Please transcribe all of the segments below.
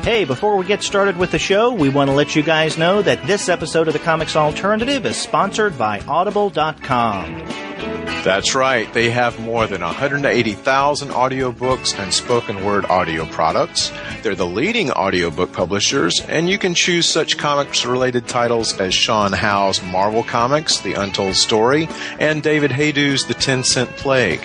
Hey, before we get started with the show, we want to let you guys know that this episode of the Comics Alternative is sponsored by Audible.com. That's right. They have more than 180,000 audiobooks and spoken word audio products. They're the leading audiobook publishers, and you can choose such comics-related titles as Sean Howe's Marvel Comics, The Untold Story, and David Haydew's The 10-Cent Plague.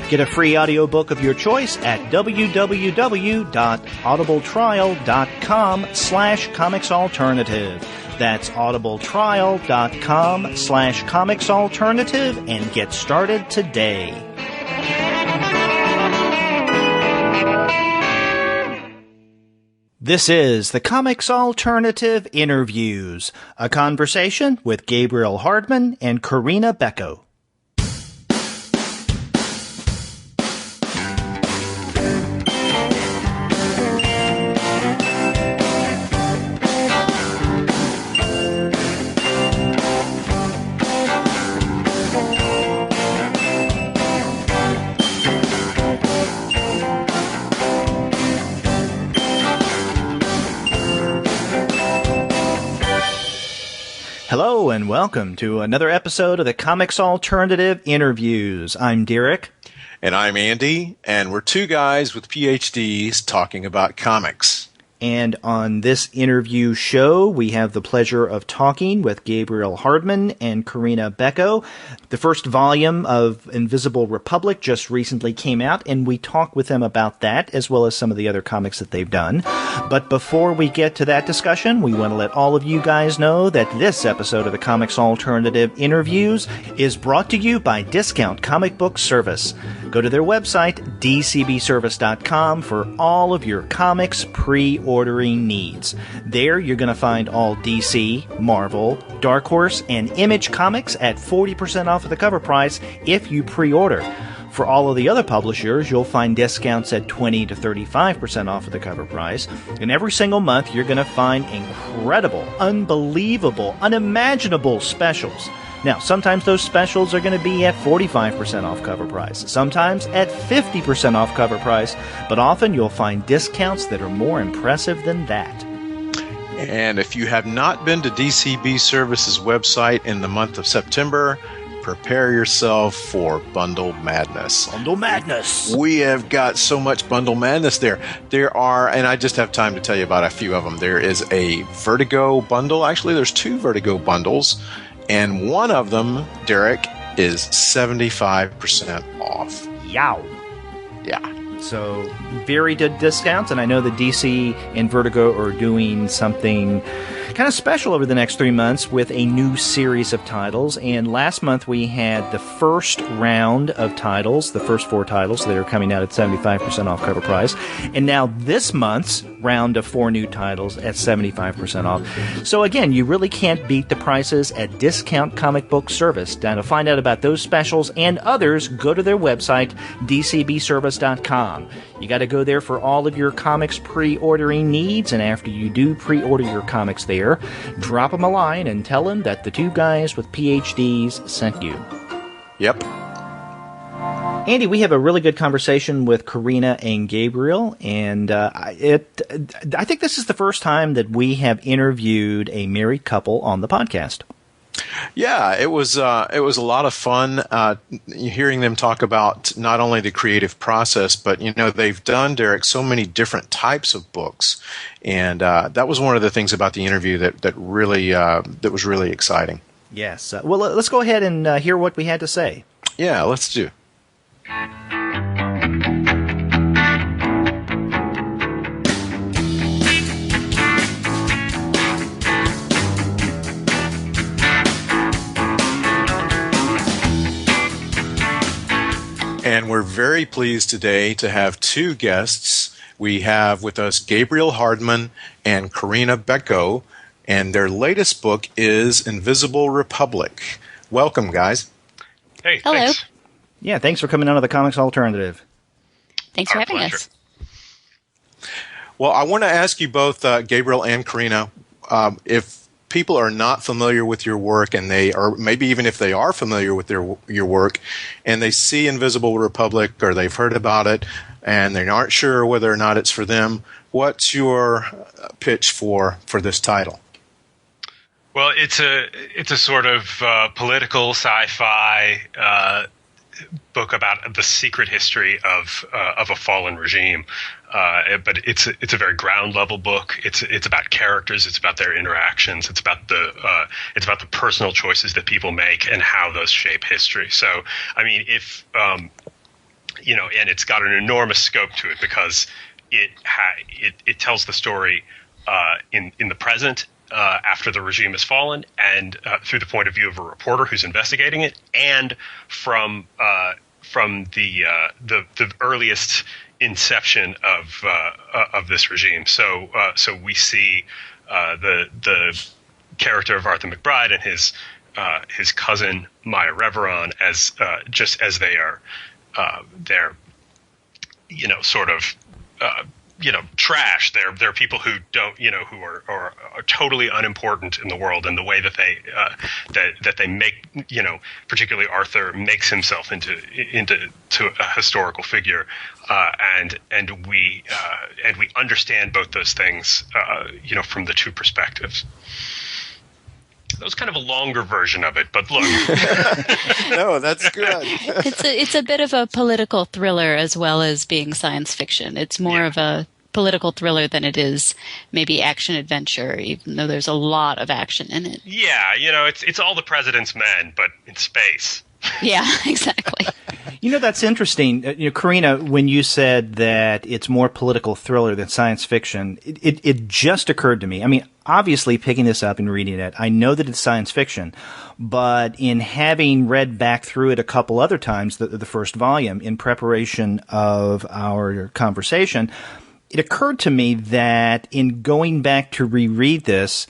Get a free audiobook of your choice at www.audibletrial.com/comicsalternative. That's audibletrial.com/comicsalternative and get started today. This is the Comics Alternative Interviews, a conversation with Gabriel Hardman and Corinna Bechko. Hello and welcome to another episode of the Comics Alternative Interviews. I'm Derek. And I'm Andy, and we're two guys with PhDs talking about comics. And on this interview show, we have the pleasure of talking with Gabriel Hardman and Corinna Bechko. The first volume of Invisible Republic just recently came out, and we talked with them about that, as well as some of the other comics that they've done. But before we get to that discussion, we want to let all of you guys know that this episode of the Comics Alternative Interviews is brought to you by Discount Comic Book Service. Go to their website, dcbservice.com, for all of your comics pre-ordering needs. There, you're going to find all DC, Marvel, Dark Horse, and Image comics at 40% off of the cover price if you pre-order. For all of the other publishers, you'll find discounts at 20 to 35% off of the cover price. And every single month, you're going to find incredible, unbelievable, unimaginable specials. Now, sometimes those specials are going to be at 45% off cover price, sometimes at 50% off cover price, but often you'll find discounts that are more impressive than that. And if you have not been to DCB Service's website in the month of September, prepare yourself for Bundle Madness. Bundle Madness! We have got so much Bundle Madness there. There are, and I just have time to tell you about a few of them. There is a Vertigo bundle. Actually, there's two Vertigo bundles. And one of them, Derek, is 75% off. Yow. Yeah. So, very good discounts, and I know that DC and Vertigo are doing something kind of special over the next 3 months with a new series of titles. And last month we had the first round of titles, the first 4 titles that are coming out at 75% off cover price. And now this month's round of 4 new titles at 75% off. So again, you really can't beat the prices at Discount Comic Book Service. Now, to find out about those specials and others, go to their website, dcbservice.com. You got to go there for all of your comics pre-ordering needs, and after you do pre-order your comics there, drop them a line and tell them that the two guys with PhDs sent you. Yep. Andy, we have a really good conversation with Corinna and Gabriel, and I think this is the first time that we have interviewed a married couple on the podcast. Yeah, it was a lot of fun hearing them talk about not only the creative process, but they've done, Derek, so many different types of books, and that was one of the things about the interview that was really exciting. Yes. Well, let's go ahead and hear what we had to say. Yeah, let's do. And we're very pleased today to have two guests. We have with us Gabriel Hardman and Corinna Bechko, and their latest book is Invisible Republic. Welcome, guys. Hey, hello. Thanks. Yeah, thanks for coming on to the Comics Alternative. Thanks for having pleasure. us. Well, I want to ask you both, Gabriel and Corinna, if people are not familiar with your work, and they are, maybe even if they are familiar with your work, and they see Invisible Republic or they've heard about it, and they aren't sure whether or not it's for them. What's your pitch for this title? Well, it's a sort of political sci-fi book about the secret history of a fallen regime, but it's a very ground level book. It's about characters. It's about their interactions. It's about the personal choices that people make and how those shape history. So, I mean, if and it's got an enormous scope to it because it tells the story in the present. After the regime has fallen, and through the point of view of a reporter who's investigating it, and from the earliest inception of this regime. So we see the character of Arthur McBride and his cousin Maya Reveron as just as they are they're sort of. Trash. They're people who don't, who are totally unimportant in the world, and the way that they that they make, particularly Arthur makes himself into a historical figure, and we understand both those things, from the two perspectives. That was kind of a longer version of it, but look. No, that's good. It's a bit of a political thriller as well as being science fiction. It's more of a political thriller than it is maybe action adventure, even though there's a lot of action in it. Yeah, it's all the president's men, but in space. Yeah, exactly. That's interesting. Corinna, when you said that it's more political thriller than science fiction, it just occurred to me. I mean, obviously picking this up and reading it, I know that it's science fiction, but in having read back through it a couple other times, the first volume, in preparation of our conversation, it occurred to me that in going back to reread this,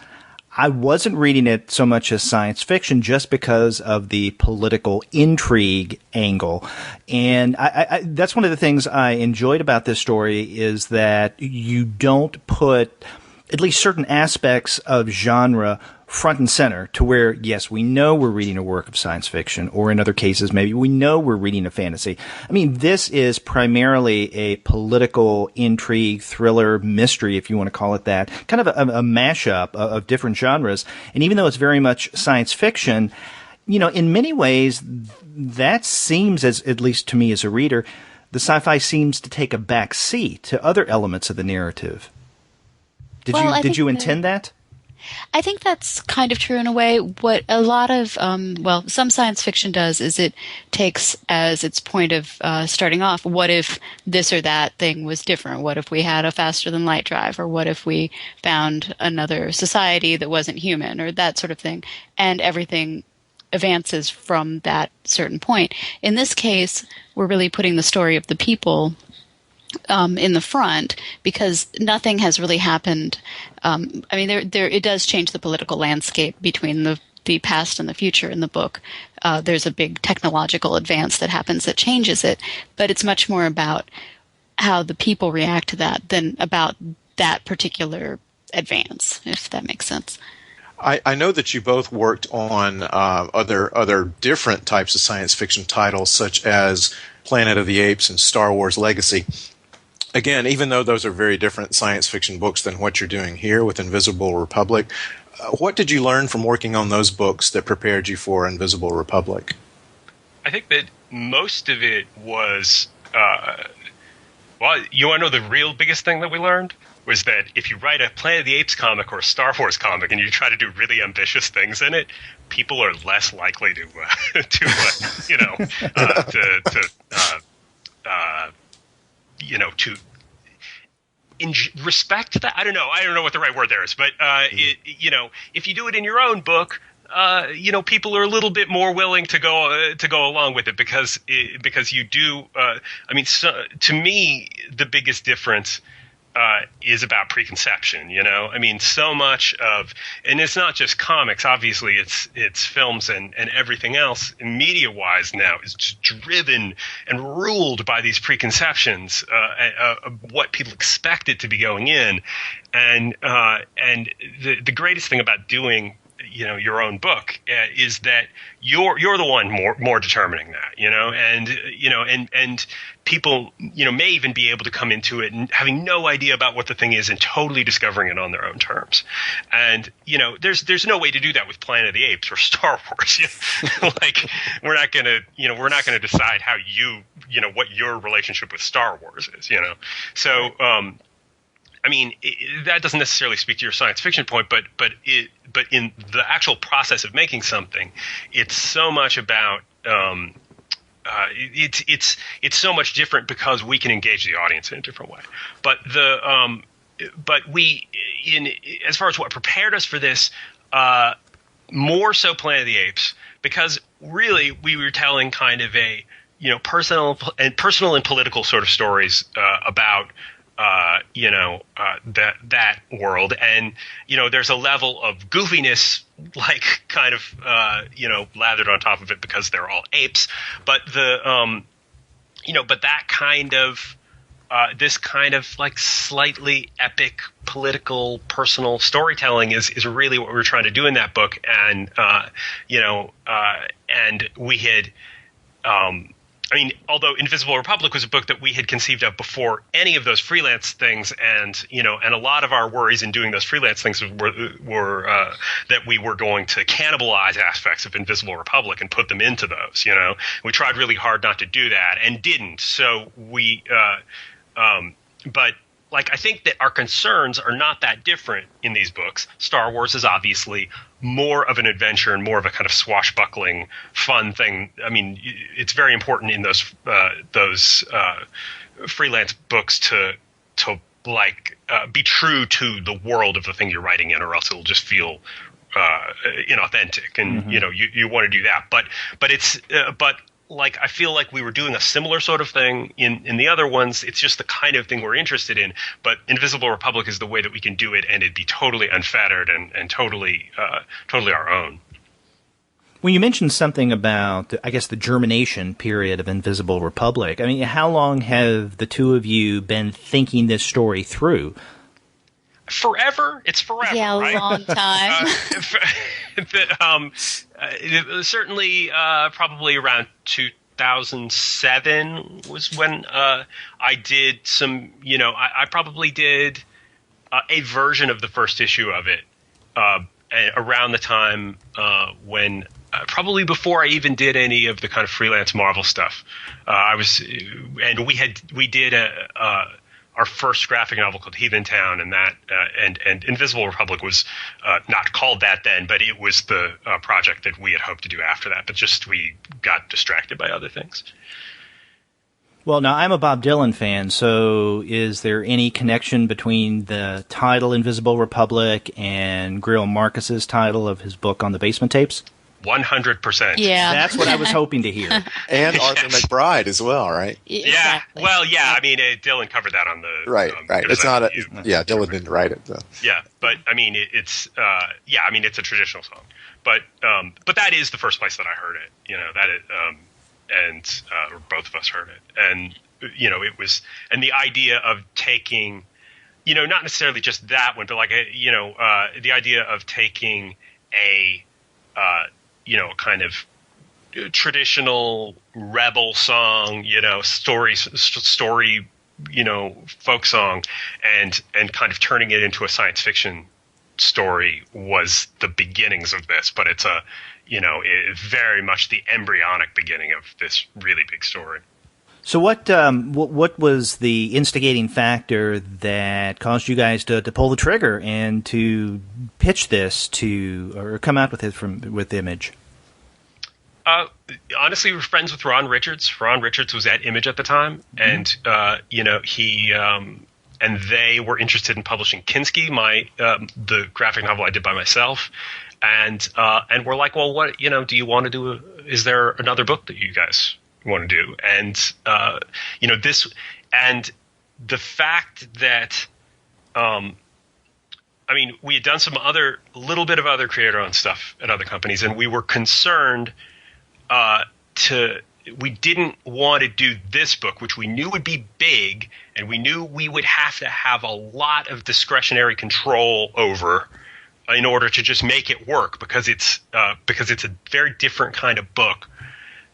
I wasn't reading it so much as science fiction just because of the political intrigue angle. And I that's one of the things I enjoyed about this story is that you don't put at least certain aspects of genre front and center to where, yes, we know we're reading a work of science fiction, or in other cases, maybe we know we're reading a fantasy. I mean, this is primarily a political intrigue, thriller, mystery, if you want to call it that, kind of a mashup of different genres. And even though it's very much science fiction, in many ways, that seems, as at least to me as a reader, the sci-fi seems to take a back seat to other elements of the narrative. Did you intend that? I think that's kind of true in a way. What a lot of, some science fiction does is it takes as its point of starting off, what if this or that thing was different? What if we had a faster than light drive? Or what if we found another society that wasn't human, or that sort of thing? And everything advances from that certain point. In this case, we're really putting the story of the people in the front, because nothing has really happened. It does change the political landscape between the past and the future in the book. There's a big technological advance that happens that changes it, but it's much more about how the people react to that than about that particular advance, if that makes sense. I know that you both worked on other different types of science fiction titles, such as Planet of the Apes and Star Wars Legacy. Again, even though those are very different science fiction books than what you're doing here with Invisible Republic, what did you learn from working on those books that prepared you for Invisible Republic? I think that most of it was, you want to know the real biggest thing that we learned? Was that if you write a Planet of the Apes comic or a Star Wars comic and you try to do really ambitious things in it, people are less likely to respect that. I don't know what the right word there is, but if you do it in your own book, people are a little bit more willing to go along with it because you do. To me, the biggest difference is about preconception. So much of, and it's not just comics. Obviously, it's films and everything else, media wise now, is just driven and ruled by these preconceptions of what people expect it to be going in, and the greatest thing about doing your own book, is that you're the one more determining that, and people, may even be able to come into it and having no idea about what the thing is and totally discovering it on their own terms. And, there's no way to do that with Planet of the Apes or Star Wars. Like, we're not going to decide how what your relationship with Star Wars is, So, that doesn't necessarily speak to your science fiction point, but in the actual process of making something, it's so much about, it's so much different because we can engage the audience in a different way. But as far as what prepared us for this, more so Planet of the Apes, because really we were telling kind of a personal and political sort of stories about that world, and there's a level of goofiness like kind of lathered on top of it because they're all apes, but but that kind of this kind of like slightly epic political personal storytelling is really what we were trying to do in that book. And and we had although Invisible Republic was a book that we had conceived of before any of those freelance things, and a lot of our worries in doing those freelance things were that we were going to cannibalize aspects of Invisible Republic and put them into those. We tried really hard not to do that and didn't. So we, but like, I think that our concerns are not that different in these books. Star Wars is obviously more of an adventure and more of a kind of swashbuckling, fun thing. It's very important in those freelance books to be true to the world of the thing you're writing in, or else it'll just feel inauthentic. And you want to do that, but like, I feel like we were doing a similar sort of thing in the other ones. It's just the kind of thing we're interested in. But Invisible Republic is the way that we can do it, and it'd be totally unfettered and totally our own. Well, you mentioned something about, the germination period of Invisible Republic. How long have the two of you been thinking this story through? Forever. It's forever. Yeah, a right? long time. Certainly, probably around 2007 was when I did some. I probably did a version of the first issue of it around the time when. Probably before I even did any of the kind of freelance Marvel stuff, we did our first graphic novel called Heathen Town, and that and Invisible Republic was not called that then, but it was the project that we had hoped to do after that. But just we got distracted by other things. Well, now I'm a Bob Dylan fan, so is there any connection between the title Invisible Republic and Greil Marcus's title of his book on the Basement Tapes? 100%. Yeah. That's what I was hoping to hear. And Arthur McBride as well, right? Yeah. Exactly. Well, yeah. Dylan covered that on the right. It's not Dylan didn't write it. So. Yeah, but it's it's a traditional song, but that is the first place that I heard it. Or both of us heard it, and it was, and the idea of taking, not necessarily just that one, but like the idea of taking a kind of traditional rebel song, story, folk song, and kind of turning it into a science fiction story was the beginnings of this. But it's very much the embryonic beginning of this really big story. So what was the instigating factor that caused you guys to pull the trigger and to pitch this or come out with it with Image? Honestly, we're friends with Ron Richards. Ron Richards was at Image at the time, and he and they were interested in publishing Kinski, the graphic novel I did by myself, and we're like, well, what do you want to do? Is there another book that you guys want to do? And this, and the fact that we had done some little bit of other creator-owned stuff at other companies, and we were concerned we didn't want to do this book, which we knew would be big, and we knew we would have to have a lot of discretionary control over in order to just make it work, because it's a very different kind of book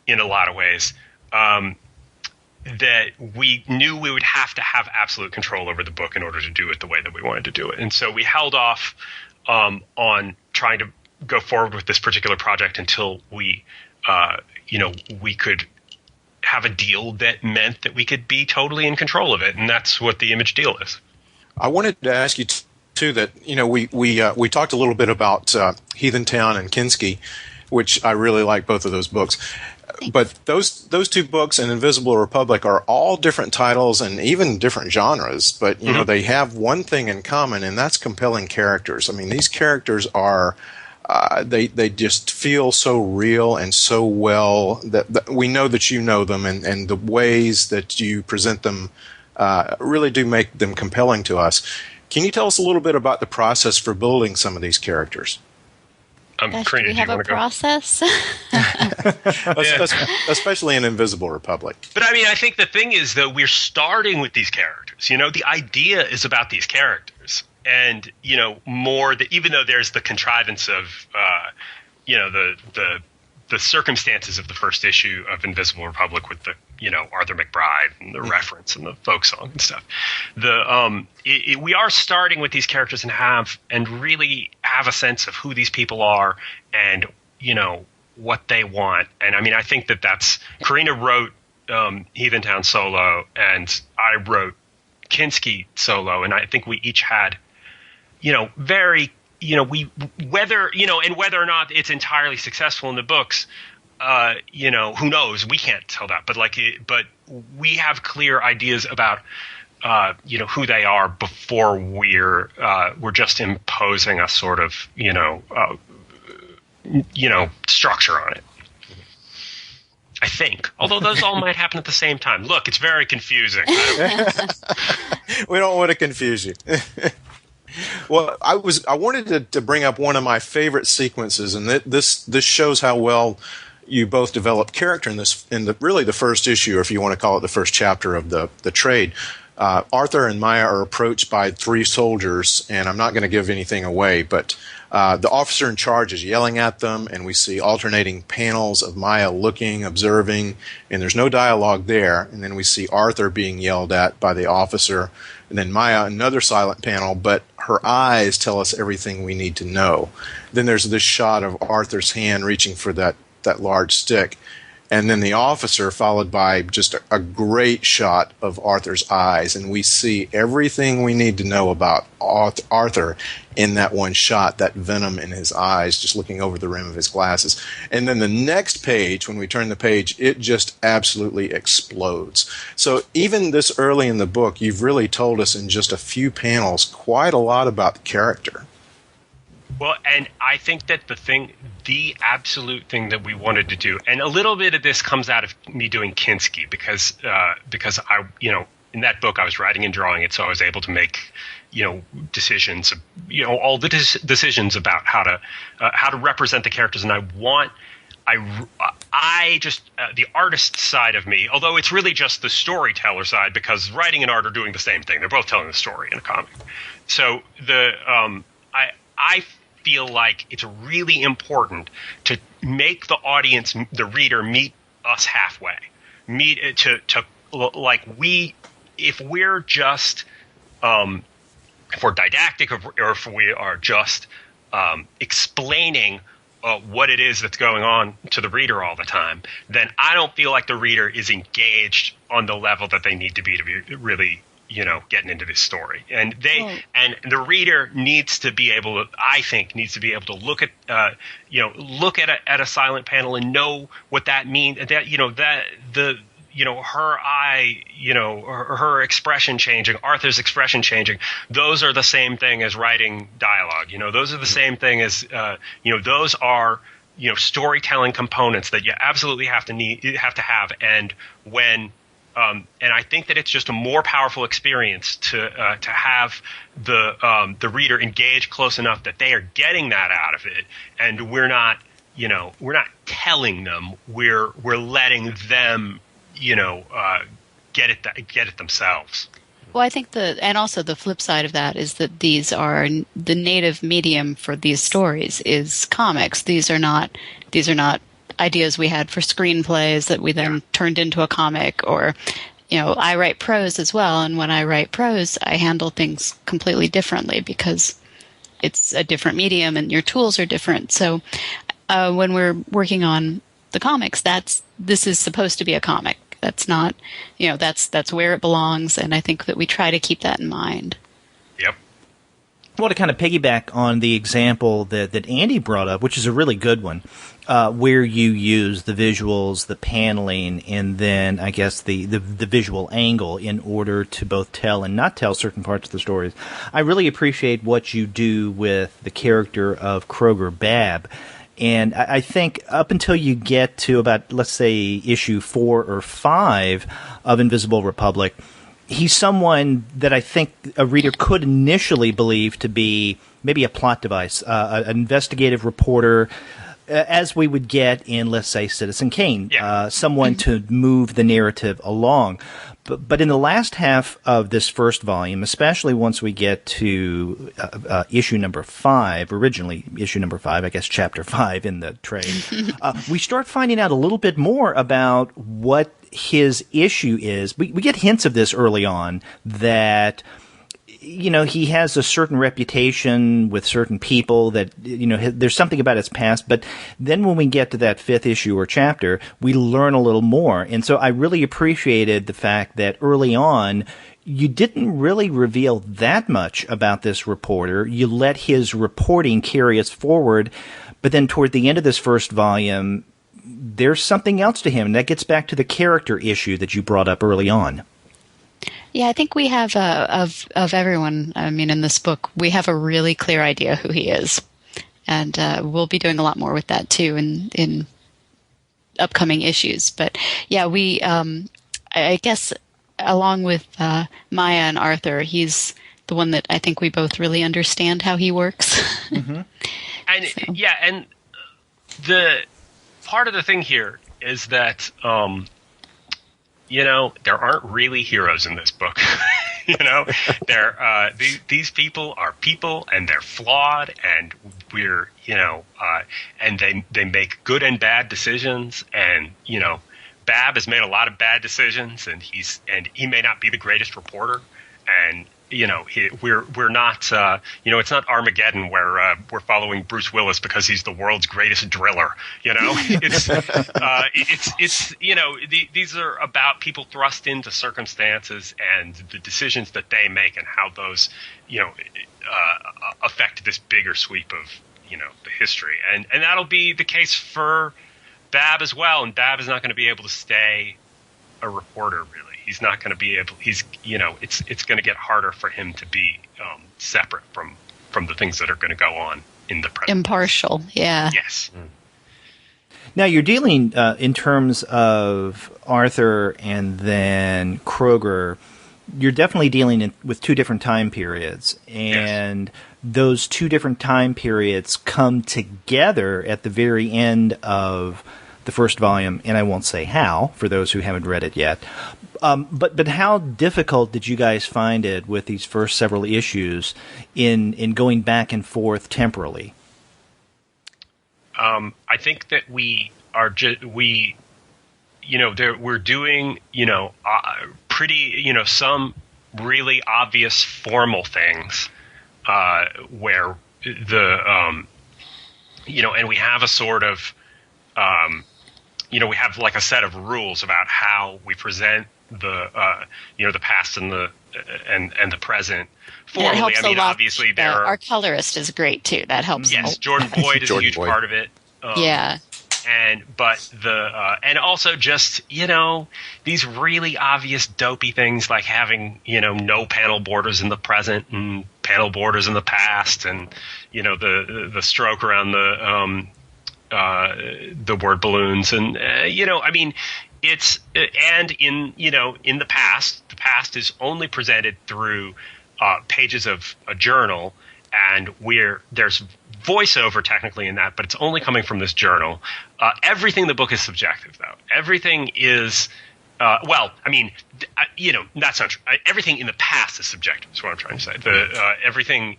in a lot of ways. That we knew we would have to have absolute control over the book in order to do it the way that we wanted to do it. And so we held off on trying to go forward with this particular project until we could have a deal that meant that we could be totally in control of it. And that's what the Image deal is. I wanted to ask you too that, we talked a little bit about Heathen Town and Kinski, which I really like both of those books. But those two books and Invisible Republic are all different titles and even different genres. But, they have one thing in common, and that's compelling characters. I mean, these characters are they just feel so real and so well that we know that you know them, and the ways that you present them really do make them compelling to us. Can you tell us a little bit about the process for building some of these characters? Gosh, do we have a process? Especially in Invisible Republic. But I mean, I think the thing is that we're starting with these characters. The idea is about these characters. And, more that even though there's the contrivance of, the circumstances of the first issue of Invisible Republic with the, Arthur McBride and the reference and the folk song and stuff. We are starting with these characters and really have a sense of who these people are and, what they want. And I mean, I think that's Corinna wrote Heathen Town solo, and I wrote Kinski solo, and I think we each had, very, whether or not it's entirely successful in the books, who knows? We can't tell that. But we have clear ideas about, who they are before we're just imposing a sort of, structure on it. I think. Although those all might happen at the same time. Look, it's very confusing. We don't want to confuse you. Well, I wanted to bring up one of my favorite sequences, and this shows how well you both developed character in the first issue, or if you want to call it the first chapter of the trade. Arthur and Maya are approached by three soldiers, and I'm not going to give anything away, but the officer in charge is yelling at them, and we see alternating panels of Maya looking, observing, and there's no dialogue there. And then we see Arthur being yelled at by the officer, and then Maya, another silent panel, but her eyes tell us everything we need to know. Then there's this shot of Arthur's hand reaching for that large stick. And then the officer, followed by just a great shot of Arthur's eyes. And we see everything we need to know about Arthur in that one shot, that venom in his eyes, just looking over the rim of his glasses. And then the next page, when we turn the page, it just absolutely explodes. So even this early in the book, you've really told us in just a few panels quite a lot about the character. Well, and I think that the absolute thing that we wanted to do, and a little bit of this comes out of me doing Kinski, because I, in that book I was writing and drawing it, so I was able to make, decisions, all the decisions about how to represent the characters, and I just the artist side of me, although it's really just the storyteller side, because writing and art are doing the same thing. They're both telling the story in a comic. So I feel like it's really important to make the audience, the reader, meet us halfway. If we're just, if we're didactic, or if we are just explaining what it is that's going on to the reader all the time, then I don't feel like the reader is engaged on the level that they need to be really, getting into this story. And and the reader needs to be able to, look at a silent panel and know what that means. Her eye, her expression changing, Arthur's expression changing, those are the same thing as writing dialogue. Those are the same thing as, those are, storytelling components that you absolutely have to have. And when, and I think that it's just a more powerful experience to have the reader engage close enough that they are getting that out of it, and we're not telling them, we're letting them, get it themselves. Well, I think and also the flip side of that is that these are the native medium for these stories is comics. These are not ideas we had for screenplays that we then turned into a comic, or, I write prose as well. And when I write prose, I handle things completely differently because it's a different medium and your tools are different. So, when we're working on the comics, this is supposed to be a comic. That's not, that's where it belongs, and I think that we try to keep that in mind. Yep. Well, to kind of piggyback on the example that Andy brought up, which is a really good one, where you use the visuals, the paneling, and then I guess the visual angle in order to both tell and not tell certain parts of the stories. I really appreciate what you do with the character of Kroger Bab. And I think up until you get to about, let's say, issue 4 or 5 of Invisible Republic, he's someone that I think a reader could initially believe to be maybe a plot device, an investigative reporter, as we would get in, let's say, Citizen Kane, someone to move the narrative along. But in the last half of this first volume, especially once we get to issue number 5, originally issue number 5, I guess chapter 5 in the trade, we start finding out a little bit more about what his issue is. We get hints of this early on that, he has a certain reputation with certain people that, there's something about his past. But then when we get to that 5th issue or chapter, we learn a little more. And so I really appreciated the fact that early on, you didn't really reveal that much about this reporter. You let his reporting carry us forward. But then toward the end of this first volume, there's something else to him. And that gets back to the character issue that you brought up early on. Yeah, I think we have of everyone. I mean, in this book, we have a really clear idea who he is, and we'll be doing a lot more with that too in upcoming issues. But yeah, we I guess along with Maya and Arthur, he's the one that I think we both really understand how he works. Mm-hmm. And so. Yeah, and the part of the thing here is that. There aren't really heroes in this book. These people are people, and they're flawed, and we're, and they make good and bad decisions, and Bab has made a lot of bad decisions, and he may not be the greatest reporter, and we're not it's not Armageddon where we're following Bruce Willis because he's the world's greatest driller. These are about people thrust into circumstances and the decisions that they make and how those affect this bigger sweep of the history, and that'll be the case for Bab as well. And Bab is not going to be able to stay a reporter, really. He's not going to be able. It's going to get harder for him to be separate from the things that are going to go on in the present. Impartial, yeah. Yes. Mm. Now you're dealing in terms of Arthur and then Kroger. You're definitely dealing with 2 different time periods, and those 2 different time periods come together at the very end of the first volume, and I won't say how for those who haven't read it yet. But how difficult did you guys find it with these first several issues in going back and forth temporally? I think that we are we're doing pretty some really obvious formal things where and we have a sort of we have like a set of rules about how we present the the past and the present formally. It helps a lot. Obviously our colorist is great too. That helps. Yes, Jordan Boyd is a huge part of it. And also just these really obvious dopey things like having no panel borders in the present and panel borders in the past, and the stroke around the word balloons, and it's and in the past is only presented through pages of a journal, and there's voiceover technically in that, but it's only coming from this journal. Everything in the book is subjective, though. Everything is well, I mean, that's not true. Everything in the past is subjective. Is what I'm trying to say. Everything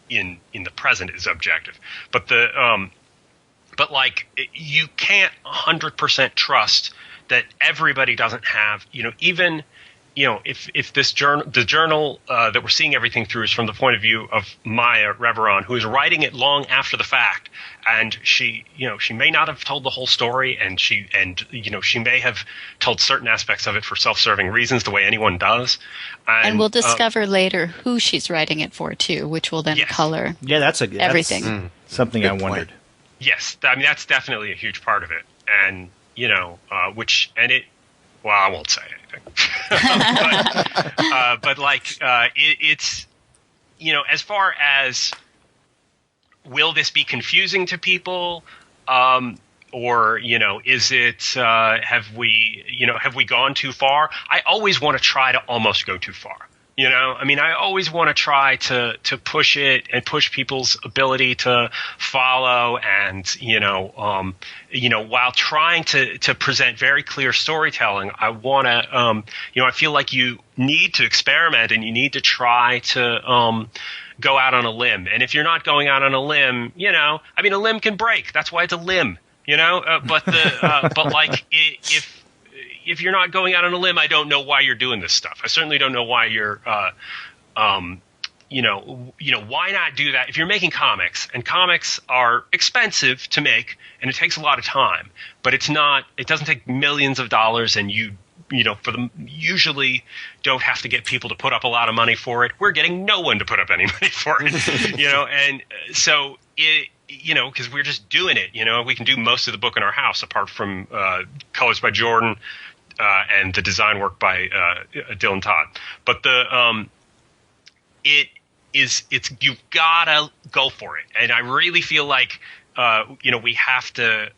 in the present is objective. But you can't 100% trust that everybody doesn't have, even. If the journal that we're seeing everything through is from the point of view of Maya Reveron, who is writing it long after the fact, and she may not have told the whole story, and she may have told certain aspects of it for self-serving reasons, the way anyone does. And we'll discover later who she's writing it for too, which will then color. Yeah, that's everything. Something Good I wondered. point. Yes, I mean that's definitely a huge part of it, and well, I won't say anything. It's as far as will this be confusing to people, or is it have we gone too far? I always want to try to almost go too far. I mean, I always want to try to push it and push people's ability to follow, and while trying to present very clear storytelling, I want to I feel like you need to experiment and you need to try to go out on a limb. And if you're not going out on a limb, a limb can break. That's why it's a limb. If you're not going out on a limb, I don't know why you're doing this stuff. I certainly don't know why you're, why not do that? If you're making comics, and comics are expensive to make, and it takes a lot of time, but it doesn't take millions of dollars, and usually don't have to get people to put up a lot of money for it. We're getting no one to put up any money for it, and so because we're just doing it, we can do most of the book in our house, apart from colors by Jordan and the design work by Dylan Todd. But you've gotta go for it, and I really feel like we have to.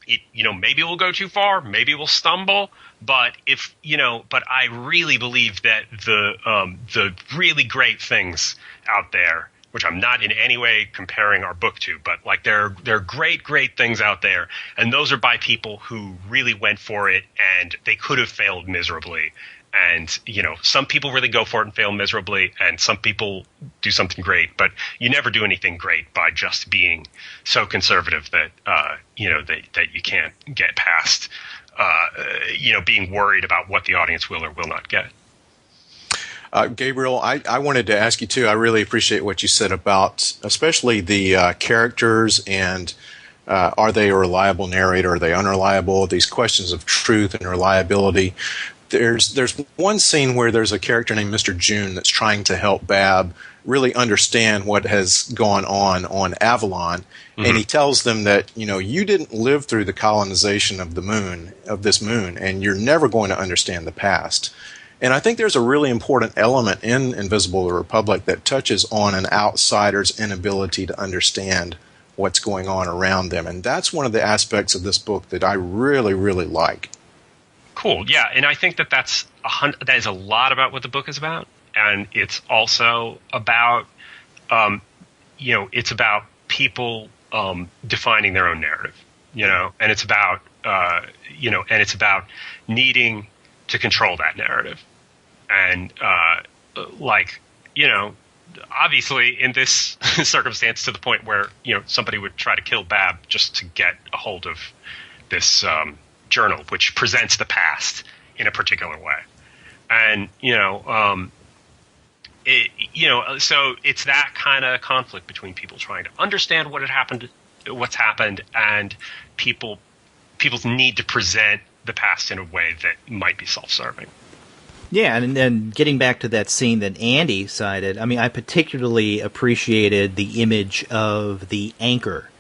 Maybe we'll go too far, maybe we'll stumble, but but I really believe that the really great things out there, which I'm not in any way comparing our book to, but there are great things out there, and those are by people who really went for it, and they could have failed miserably. And some people really go for it and fail miserably, and some people do something great. But you never do anything great by just being so conservative that that you can't get past being worried about what the audience will or will not get. Gabriel, I wanted to ask you too. I really appreciate what you said about, especially the characters and are they a reliable narrator? Are they unreliable? These questions of truth and reliability. There's one scene where there's a character named Mr. June that's trying to help Bab really understand what has gone on Avalon, and he tells them that you didn't live through the colonization of this moon, and you're never going to understand the past. And I think there's a really important element in Invisible Republic that touches on an outsider's inability to understand what's going on around them, and that's one of the aspects of this book that I really, really like. Cool, yeah, and I think that is a lot about what the book is about, and it's also about, it's about people defining their own narrative, and it's about, needing to control that narrative, and obviously in this circumstance, to the point where somebody would try to kill Bab just to get a hold of this journal, which presents the past in a particular way, and so it's that kind of conflict between people trying to understand what's happened, and people's need to present the past in a way that might be self-serving. Yeah, and then getting back to that scene that Andy cited, I mean, I particularly appreciated the image of the anchor,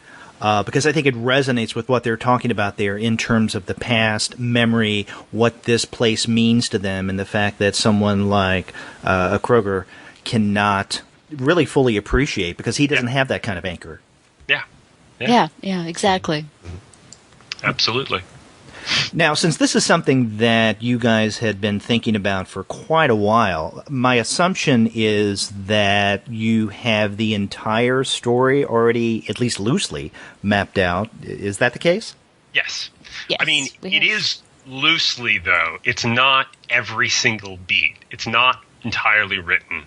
because I think it resonates with what they're talking about there in terms of the past, memory, what this place means to them, and the fact that someone like a Kroger cannot really fully appreciate because he doesn't have that kind of anchor. Yeah, exactly. Absolutely. Now, since this is something that you guys had been thinking about for quite a while, my assumption is that you have the entire story already, at least loosely, mapped out. Is that the case? Yes. Yes, I mean, it is loosely, though, it's not every single beat. It's not entirely written.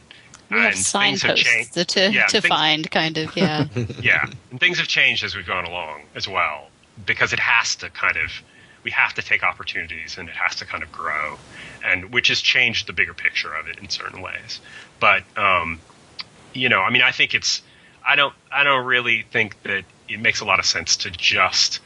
We have signposts to find, kind of, yeah. Yeah, and things have changed as we've gone along as well, because it has to we have to take opportunities, and it has to kind of grow, and which has changed the bigger picture of it in certain ways. But, I think I don't really think that it makes a lot of sense to just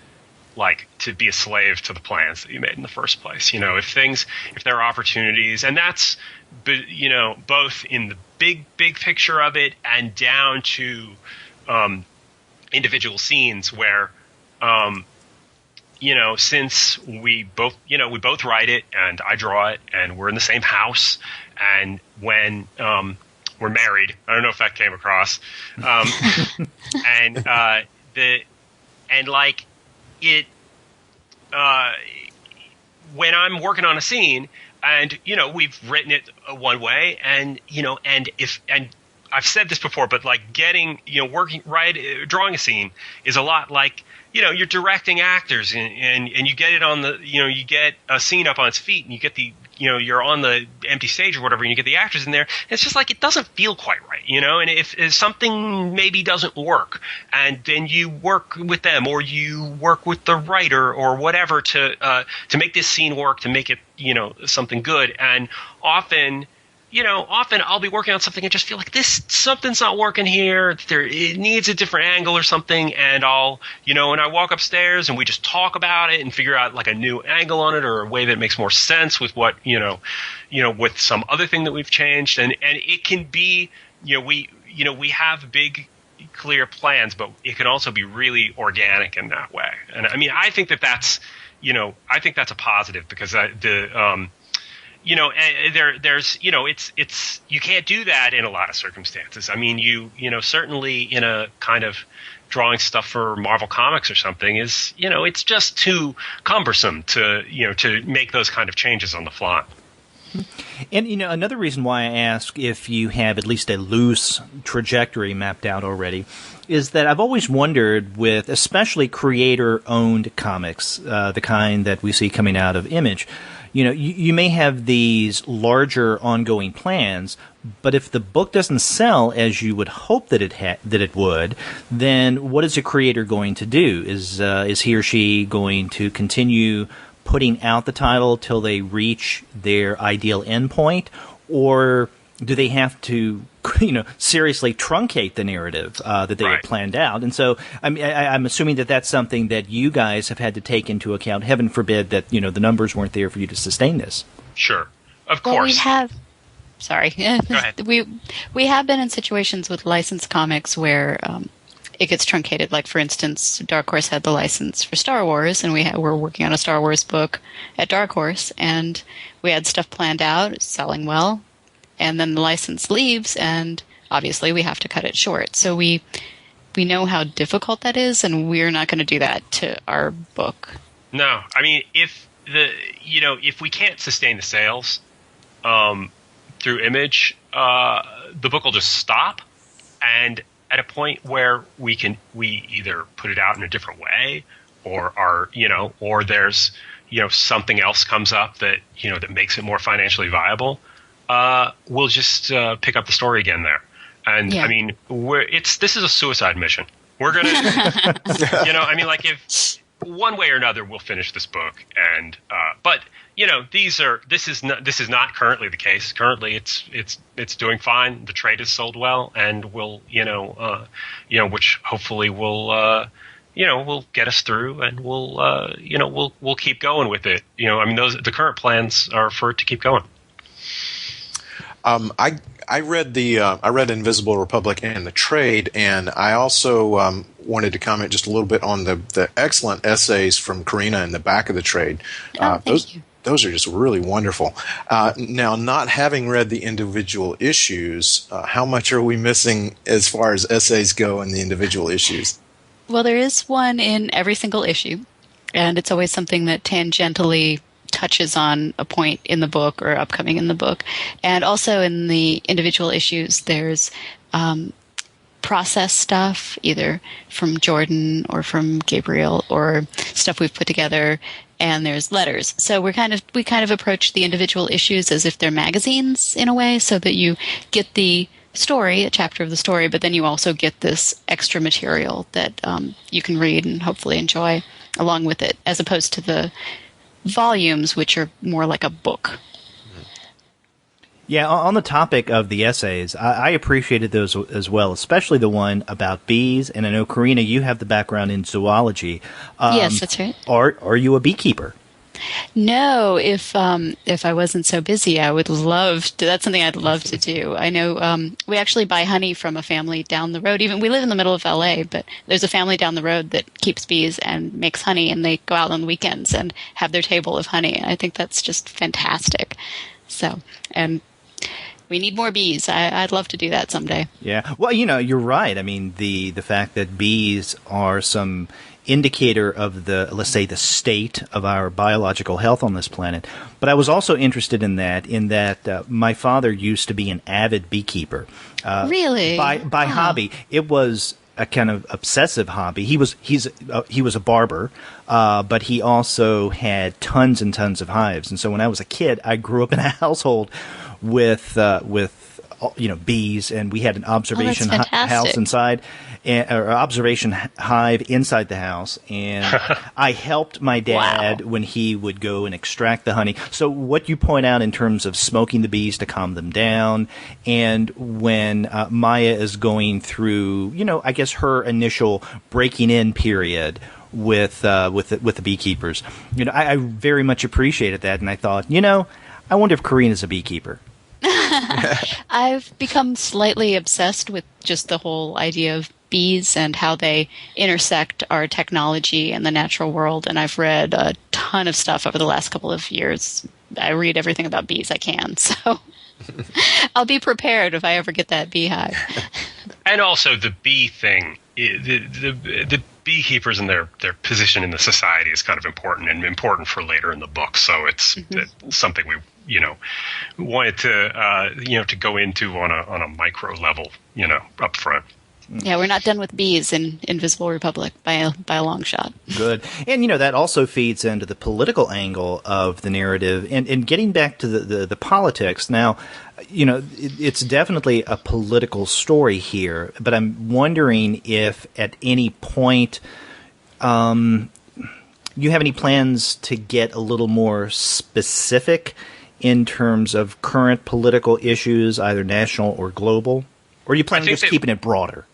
to be a slave to the plans that you made in the first place. If there are opportunities, and that's, both in the big picture of it and down to individual scenes where, since we both write it and I draw it and we're in the same house, and when we're married, I don't know if that came across, when I'm working on a scene, and we've written it one way, and I've said this before, but getting drawing a scene is a lot like you're directing actors, and you get it on the you get a scene up on its feet, and you get the you're on the empty stage or whatever, and you get the actors in there. It's just it doesn't feel quite right, and if something maybe doesn't work, and then you work with them, or you work with the writer or whatever to make this scene work, to make it something good. And often I'll be working on something and just feel like something's not working here. It needs a different angle or something. And I'll, when I walk upstairs and we just talk about it and figure out a new angle on it, or a way that makes more sense with what, with some other thing that we've changed. And it can be, we have big, clear plans, but it can also be really organic in that way. And I think that's a positive, because it's you can't do that in a lot of circumstances. Certainly in a kind of drawing stuff for Marvel Comics or something is, it's just too cumbersome to make those kind of changes on the fly. And, another reason why I ask if you have at least a loose trajectory mapped out already is that I've always wondered, with especially creator-owned comics, the kind that we see coming out of Image, you may have these larger ongoing plans, but if the book doesn't sell as you would hope that it would, then what is a creator going to do? Is he or she going to continue putting out the title till they reach their ideal endpoint, or do they have to seriously truncate the narrative that they had planned out? And so I'm assuming that that's something that you guys have had to take into account. Heaven forbid that the numbers weren't there for you to sustain this. Sure, of course. Well, we have. Sorry. Go ahead. We have been in situations with licensed comics where it gets truncated. Like, for instance, Dark Horse had the license for Star Wars, and we're working on a Star Wars book at Dark Horse, and we had stuff planned out, selling well. And then the license leaves, and obviously we have to cut it short. So we know how difficult that is, and we're not going to do that to our book. No, if we can't sustain the sales through Image, the book will just stop. And at a point where we either put it out in a different way, or there's something else comes up that that makes it more financially viable. We'll just pick up the story again there. And this is a suicide mission. We're gonna, if one way or another we'll finish this book. And but this is not currently the case. Currently, it's doing fine. The trade is sold well, and will which hopefully will get us through, and we'll keep going with it. The current plans are for it to keep going. I read Invisible Republic and the trade, and I also wanted to comment just a little bit on the excellent essays from Corinna in the back of the trade. Thank you. Those are just really wonderful. Now, not having read the individual issues, how much are we missing as far as essays go in the individual issues? Well, there is one in every single issue, and it's always something that tangentially touches on a point in the book or upcoming in the book. And also in the individual issues, there's process stuff, either from Jordan or from Gabriel, or stuff we've put together. and there's letters. So we kind of approach the individual issues as if they're magazines in a way, so that you get the story, a chapter of the story, but then you also get this extra material that you can read and hopefully enjoy along with it, as opposed to the volumes, which are more like a book. Yeah, on the topic of the essays, I appreciated those as well, especially the one about bees. And I know, Corinna, you have the background in zoology. Yes, that's right. Are you a beekeeper? No, if I wasn't so busy, I would love to. That's something I'd love to do. I know we actually buy honey from a family down the road. Even we live in the middle of LA, but there's a family down the road that keeps bees and makes honey, and they go out on the weekends and have their table of honey. And I think that's just fantastic. So, and we need more bees. I'd love to do that someday. Yeah. Well, you're right. I mean, the fact that bees are some indicator of let's say, the state of our biological health on this planet. But I was also interested in that my father used to be an avid beekeeper. Really? By hobby. It was a kind of obsessive hobby. He was a barber, but he also had tons and tons of hives. And so when I was a kid, I grew up in a household with bees, and we had an observation house inside, or observation hive inside the house, and I helped my dad when he would go and extract the honey. So what you point out in terms of smoking the bees to calm them down, and when Maya is going through, I guess her initial breaking in period with the beekeepers, I very much appreciated that, and I thought, I wonder if Corinna's a beekeeper. I've become slightly obsessed with just the whole idea of bees and how they intersect our technology and the natural world, and I've read a ton of stuff over the last couple of years. I read everything about bees I can, so I'll be prepared if I ever get that beehive. And also the bee thing, the beekeepers and their position in the society is kind of important for later in the book. So it's something we wanted to go into on a micro level up front. Yeah, we're not done with bees in Invisible Republic by a long shot. Good. And, that also feeds into the political angle of the narrative. And getting back to the politics, now, it's definitely a political story here, but I'm wondering if at any point you have any plans to get a little more specific in terms of current political issues, either national or global? Or are you planning on just keeping it broader?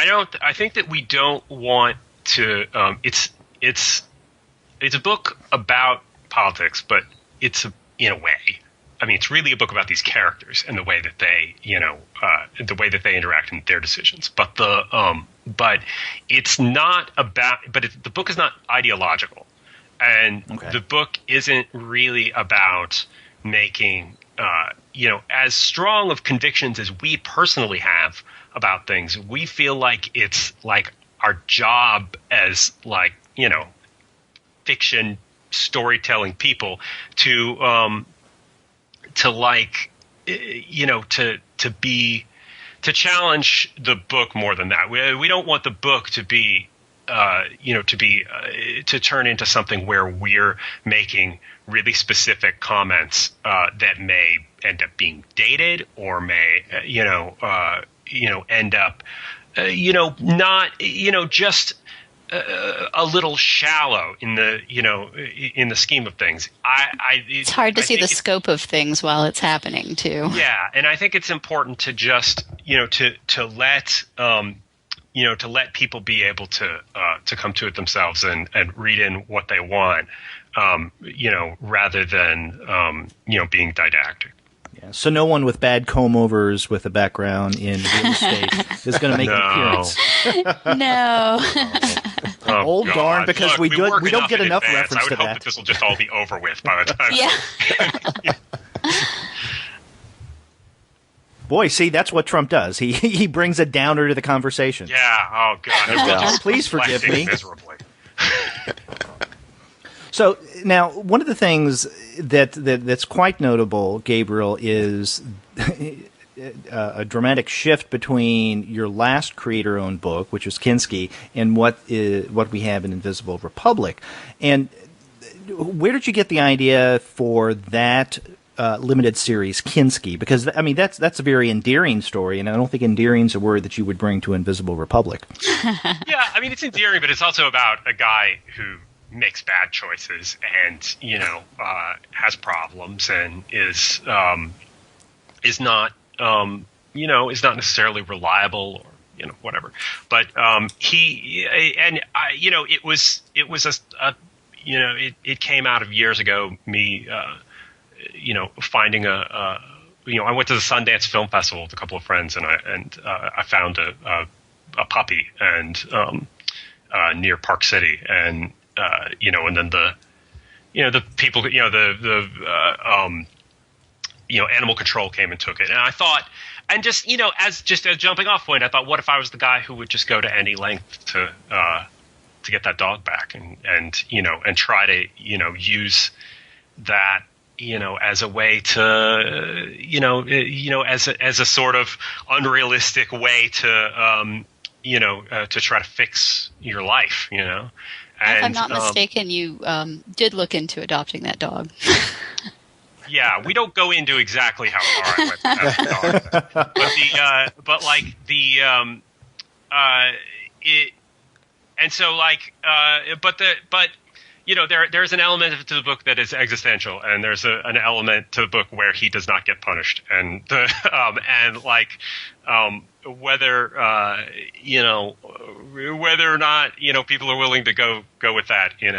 I think that we don't want to. It's a book about politics, but in a way. I mean, it's really a book about these characters and the way that they, the way that they interact in their decisions. But but it's not about. But the book is not ideological, and the book isn't really about making, as strong of convictions as we personally have about things. We feel like it's like our job as fiction storytelling people to challenge the book more than that. We don't want the book to be to turn into something where we're making really specific comments that may end up being dated or may end up not just a little shallow in the scheme of things. It's hard to see the scope of things while it's happening too. Yeah, and I think it's important to just to let people be able to come to it themselves and read in what they want, rather than being didactic. Yeah, so no one with bad comb-overs with a background in real estate is going to make an appearance. No. Oh, darn, because we don't get enough reference to that. I would hope that this will just all be over with by the time. Yeah. Boy, see, that's what Trump does. He brings a downer to the conversation. Yeah. Oh, God. Please forgive me. Miserably. So now, one of the things that's quite notable, Gabriel, is a dramatic shift between your last creator-owned book, which was Kinski, and what we have in Invisible Republic. And where did you get the idea for that limited series, Kinski? Because I mean, that's a very endearing story, and I don't think endearing is a word that you would bring to Invisible Republic. Yeah, I mean, it's endearing, but it's also about a guy who makes bad choices and has problems and is not is not necessarily reliable or whatever. But it came out of years ago. Me finding I went to the Sundance Film Festival with a couple of friends, and I found a puppy and near Park City, and and then the people, animal control came and took it. And I thought, and just a jumping off point, I thought, what if I was the guy who would just go to any length to get that dog back and try to, use that, as a way to, as a sort of unrealistic way to, to try to fix your life, And, if I'm not mistaken, you did look into adopting that dog. Yeah, we don't go into exactly how far I went with that dog, there's an element to the book that is existential, and there's an element to the book where he does not get punished, and whether or not people are willing to go with that in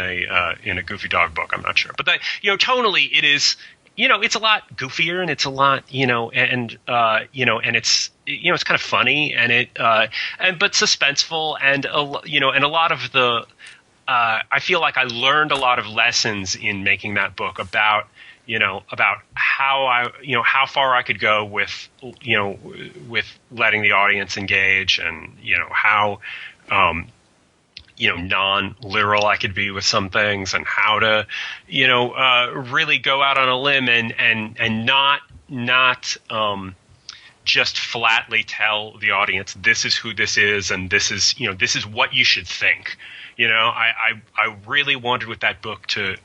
a Goofy Dog book, I'm not sure. But tonally it is it's a lot goofier, and it's a lot and it's it's kind of funny, and but suspenseful, and and a lot of the I feel like I learned a lot of lessons in making that book about how far I could go with letting the audience engage, and how non-literal I could be with some things, and how to really go out on a limb and not just flatly tell the audience this is who this is, and this is this is what you should think. I really wanted with that book to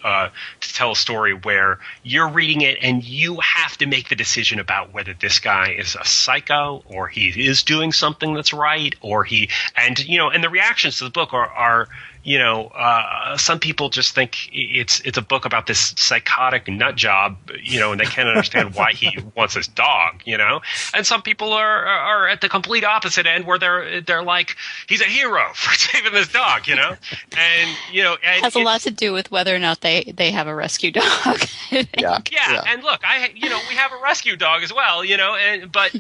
tell a story where you're reading it and you have to make the decision about whether this guy is a psycho, or he is doing something that's right, or and the reactions to the book are some people just think it's a book about this psychotic nut job, and they can't understand why he wants this dog, and some people are at the complete opposite end, where they're like, he's a hero for saving this dog, and it has a lot to do with whether or not they have a rescue dog. Yeah. And look, we have a rescue dog as well, but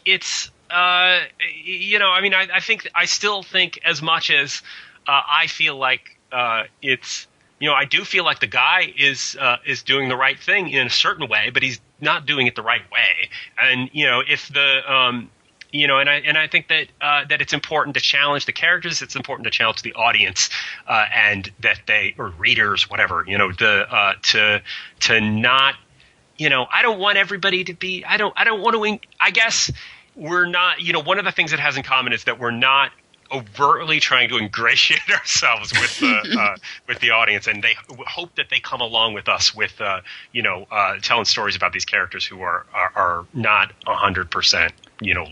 it's. I still think, as much as I feel like it's, I do feel like the guy is doing the right thing in a certain way, but he's not doing it the right way. And if the and I think that that it's important to challenge the characters. It's important to challenge the audience, and that or readers, whatever, to not, I don't want everybody to be. I don't want to. I guess. We're not, one of the things it has in common is that we're not overtly trying to ingratiate ourselves with the audience, and they hope that they come along with us with, telling stories about these characters who are not 100%,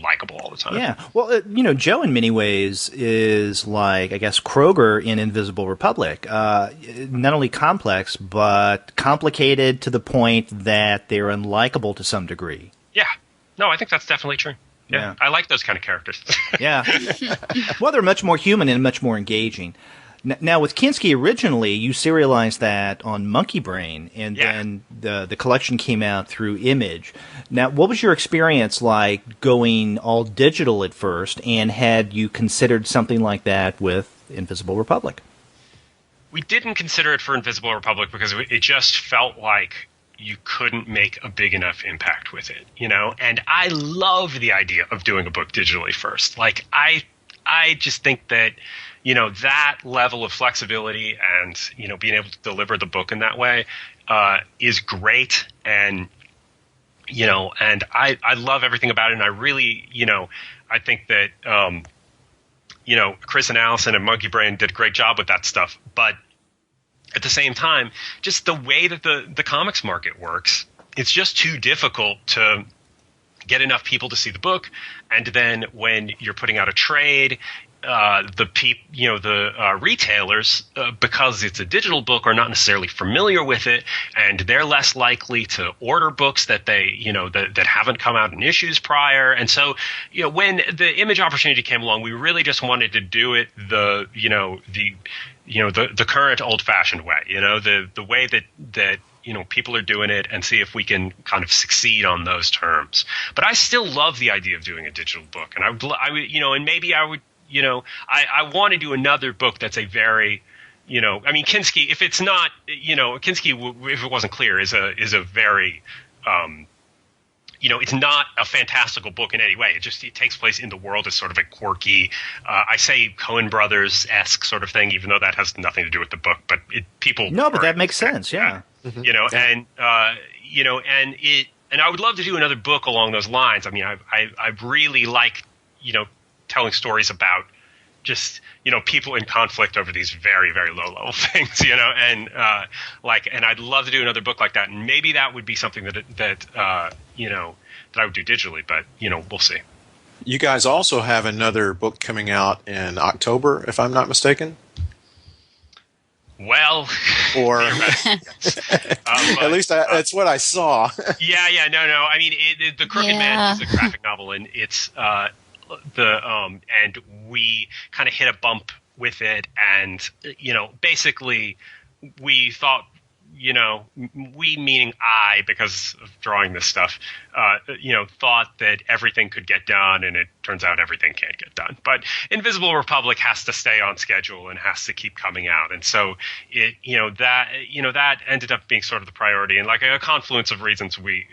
likable all the time. Yeah. Well, Joe in many ways is like, I guess, Kroger in Invisible Republic. Not only complex, but complicated to the point that they're unlikable to some degree. Yeah. No, I think that's definitely true. Yeah. I like those kind of characters. Yeah. Well, they're much more human and much more engaging. Now, with Kinski, originally, you serialized that on Monkey Brain, and then the collection came out through Image. Now, what was your experience like going all digital at first, and had you considered something like that with Invisible Republic? We didn't consider it for Invisible Republic because it just felt like you couldn't make a big enough impact with it, And I love the idea of doing a book digitally first. Like, I just think that, that level of flexibility and, being able to deliver the book in that way is great. And, and I love everything about it. And I really, I think that, Chris and Allison and Monkey Brain did a great job with that stuff. But at the same time, just the way that the comics market works, it's just too difficult to get enough people to see the book. And then when you're putting out a trade, the retailers, because it's a digital book, are not necessarily familiar with it, and they're less likely to order books that that haven't come out in issues prior. And so, when the Image opportunity came along, we really just wanted to do it the current old-fashioned way, the way that people are doing it, and see if we can kind of succeed on those terms. But I still love the idea of doing a digital book, and I want to do another book that's a very, Kinski, if it's not, Kinski, if it wasn't clear, is a very, it's not a fantastical book in any way. It takes place in the world as sort of a quirky, I say Coen Brothers-esque sort of thing, even though that has nothing to do with the book. But but that makes sense, yeah. And I would love to do another book along those lines. I mean, I really like, telling stories about just, people in conflict over these very, very low level things, and I'd love to do another book like that. And maybe that would be something that I would do digitally, but, we'll see. You guys also have another book coming out in October, if I'm not mistaken. Well, or at least that's what I saw. No. I mean, the Crooked Man is a graphic novel, and it's and we kind of hit a bump with it, and basically we thought, we meaning I, because of drawing this stuff, thought that everything could get done, and it turns out everything can't get done. But Invisible Republic has to stay on schedule and has to keep coming out, and so that ended up being sort of the priority, and like a confluence of reasons, we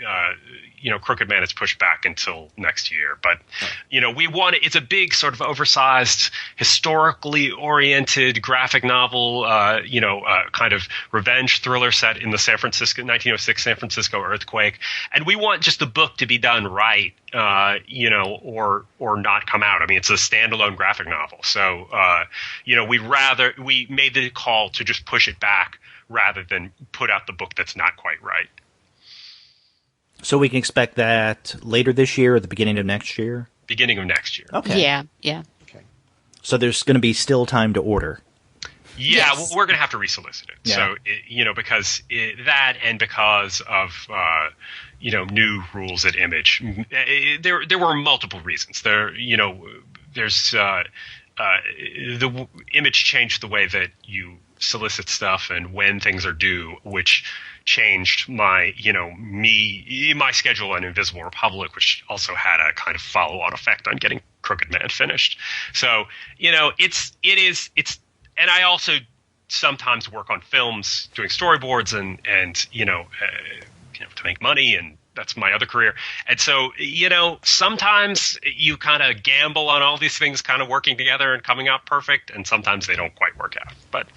Crooked Man is pushed back until next year. But we want it. It's a big sort of oversized, historically oriented graphic novel, kind of revenge thriller set in the 1906 San Francisco earthquake, and we want just the book to be done right, or not come out. I mean, it's a standalone graphic novel, so we made the call to just push it back rather than put out the book that's not quite right. So we can expect that later this year or the beginning of next year? Beginning of next year. Okay. Yeah. Okay. So there's going to be still time to order. Yeah, Yes. well, we're going to have to resolicit it. Yeah. So, because that, and because of, new rules at Image, there were multiple reasons. There's the Image changed the way that you solicit stuff and when things are due, which changed my schedule on Invisible Republic, which also had a kind of follow-on effect on getting Crooked Man finished. So, it's and I also sometimes work on films doing storyboards and to make money, and that's my other career. And so, sometimes you kind of gamble on all these things kind of working together and coming out perfect, and sometimes they don't quite work out. But,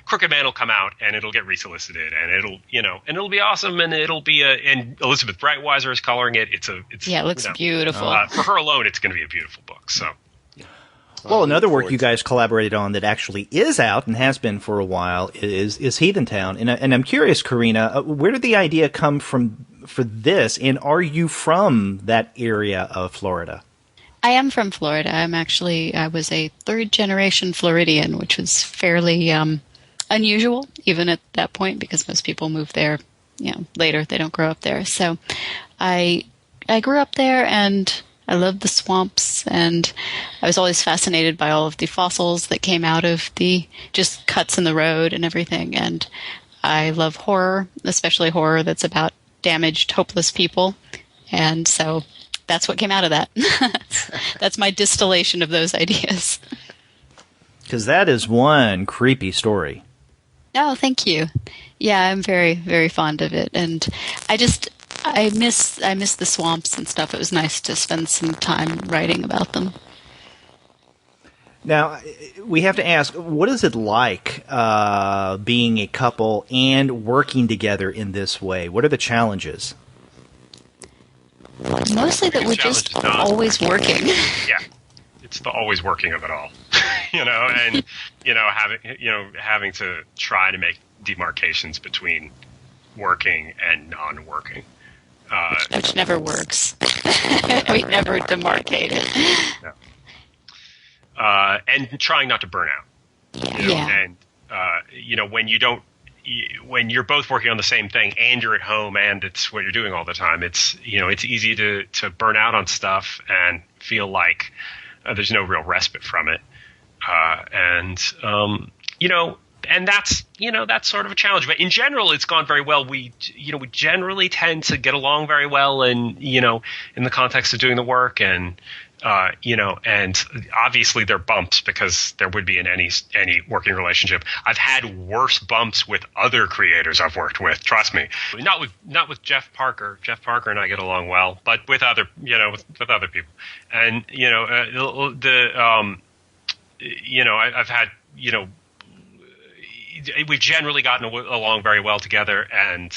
Crooked Man will come out, and it'll get resolicited, and it'll be awesome, and it'll be and Elizabeth Breitweiser is coloring it. It looks beautiful. For her alone, it's going to be a beautiful book. So. Well, another work you guys collaborated on that actually is out and has been for a while is Heathen Town. And I'm curious, Corinna, where did the idea come from for this? And are you from that area of Florida? I am from Florida. I was a third-generation Floridian, which was fairly unusual, even at that point, because most people move there, later. They don't grow up there. So I grew up there, and I loved the swamps, and I was always fascinated by all of the fossils that came out of the just cuts in the road and everything. And I love horror, especially horror that's about damaged, hopeless people. And so that's what came out of that. That's my distillation of those ideas. Because that is one creepy story. Oh, thank you. Yeah, I'm very, very fond of it. And I miss the swamps and stuff. It was nice to spend some time writing about them. Now, we have to ask, what is it like being a couple and working together in this way? What are the challenges? Mostly that we're just always working. Yeah, it's the always working of it all. and having to try to make demarcations between working and non-working, which never works. We never demarcate it. No. And trying not to burn out. And when you're both working on the same thing and you're at home and it's what you're doing all the time, it's easy to burn out on stuff and feel like there's no real respite from it. And that's sort of a challenge. But in general, it's gone very well. We generally tend to get along very well, and in the context of doing the work, and and obviously there are bumps because there would be in any working relationship. I've had worse bumps with other creators I've worked with. Trust me, not with Jeff Parker. Jeff Parker and I get along well, but with other with other people, and I've had we've generally gotten along very well together, and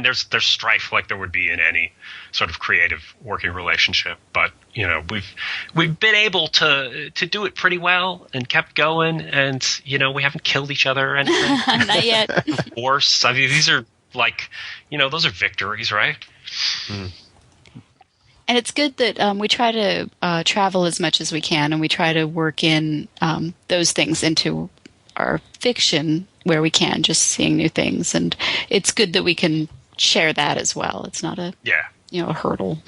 there's strife like there would be in any sort of creative working relationship, but we've been able to do it pretty well and kept going, and we haven't killed each other or anything. Not yet. Worse, I mean, these are those are victories, right? Mm. And it's good that we try to travel as much as we can, and we try to work in those things into our fiction where we can, just seeing new things. And it's good that we can share that as well. It's not a a hurdle.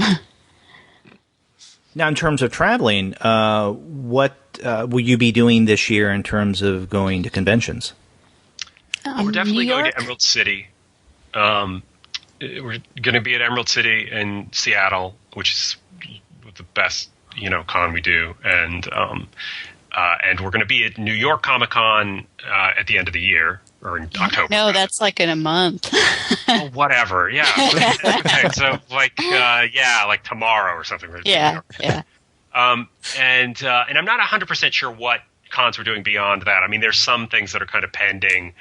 Now, in terms of traveling, what will you be doing this year in terms of going to conventions? We're definitely going to Emerald City. We're going to be at Emerald City in Seattle, which is the best, con we do, and we're going to be at New York Comic Con at the end of the year, or in October. No, that's like in a month. Oh, whatever. Yeah. Okay, so like tomorrow or something. Yeah. And I'm not 100% sure what cons we're doing beyond that. I mean, there's some things that are kind of pending.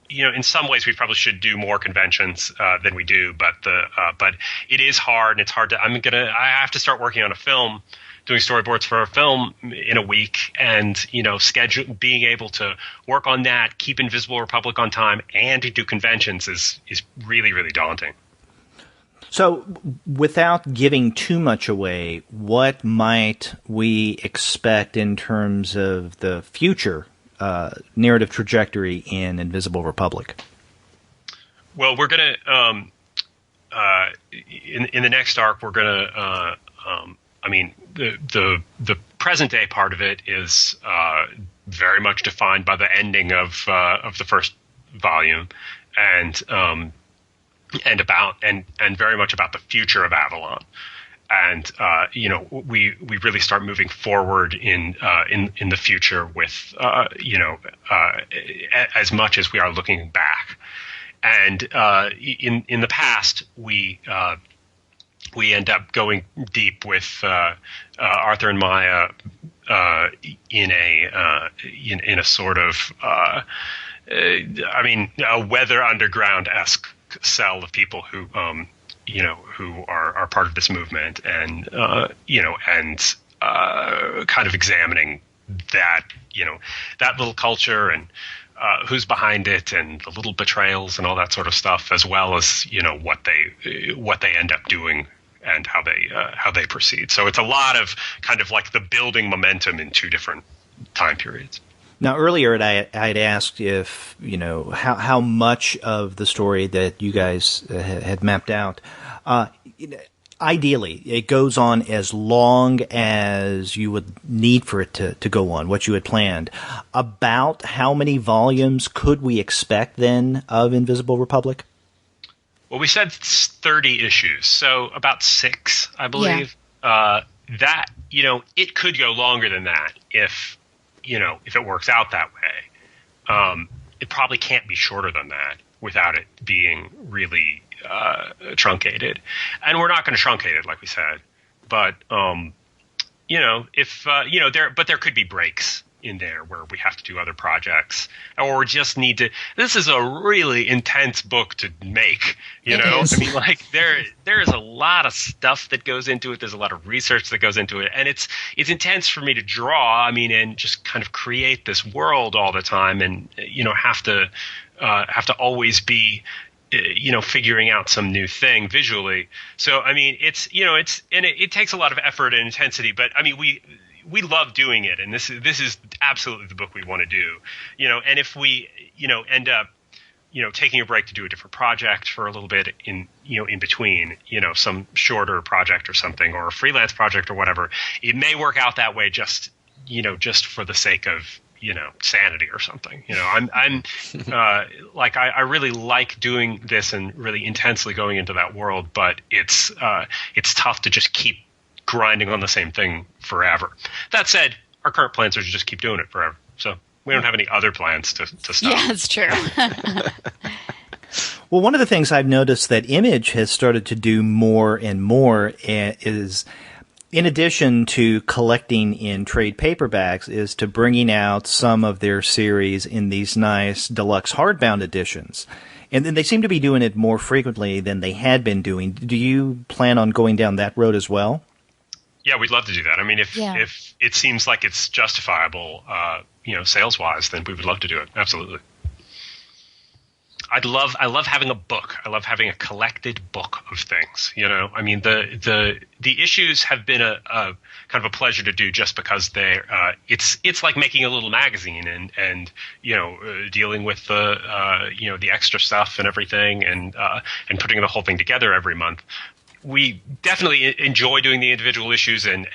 In some ways we probably should do more conventions than we do, but it is hard, and it's hard to. I have to start working on a film, doing storyboards for a film in a week, and being able to work on that, keep Invisible Republic on time, and to do conventions is really, really daunting. So, without giving too much away, what might we expect in terms of the future narrative trajectory in Invisible Republic? Well, we're going to in the next arc, we're going to the present day part of it is very much defined by the ending of the first volume, and very much about the future of Avalon. And we really start moving forward in the future with as much as we are looking back. And in the past, we end up going deep with Arthur and Maya in a sort of a Weather Underground-esque cell of people who who are part of this movement, and kind of examining that that little culture, and who's behind it, and the little betrayals and all that sort of stuff, as well as what they end up doing and how they proceed. So it's a lot of kind of like the building momentum in two different time periods. Now, earlier I'd asked if, how much of the story that you guys had mapped out, ideally, it goes on as long as you would need for it to go on, what you had planned. About how many volumes could we expect then of Invisible Republic? Well, we said 30 issues, so about 6, I believe. Yeah. That, it could go longer than that if it works out that way. It probably can't be shorter than that without it being really truncated. And we're not going to truncate it, like we said. But, there could be breaks in there where we have to do other projects or just need to. This is a really intense book to make, you know? I mean, like there is a lot of stuff that goes into it. There's a lot of research that goes into it, and it's intense for me to draw. I mean, and just kind of create this world all the time, and have to always be figuring out some new thing visually. So I mean, it takes a lot of effort and intensity, but I mean we love doing it, and this is absolutely the book we want to do. And if we end up taking a break to do a different project for a little bit in between, some shorter project or something, or a freelance project or whatever, it may work out that way just for the sake of sanity or something. I'm like I really like doing this and really intensely going into that world, but it's tough to just keep grinding on the same thing forever. That said, our current plans are to just keep doing it forever. So we don't have any other plans to stop. Yeah, that's true. Well, one of the things I've noticed that Image has started to do more and more is, in addition to collecting in trade paperbacks, is to bringing out some of their series in these nice deluxe hardbound editions. And then they seem to be doing it more frequently than they had been doing. Do you plan on going down that road as well? Yeah, we'd love to do that. I mean, if it seems like it's justifiable, sales-wise, then we would love to do it. Absolutely. I love having a book. I love having a collected book of things. I mean, the issues have been a kind of a pleasure to do just because it's like making a little magazine and dealing with the extra stuff and everything and putting the whole thing together every month. We definitely enjoy doing the individual issues and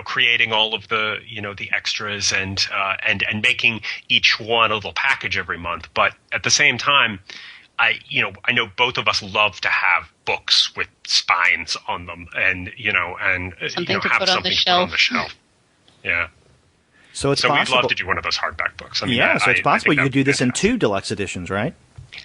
creating all of the the extras and making each one a little package every month. But at the same time, I know both of us love to have books with spines on them and something to have put something to put on the shelf. Yeah. So it's so possible. We'd love to do one of those hardback books. I mean, so it's possible you could do this in fantastic. 2 deluxe editions, right?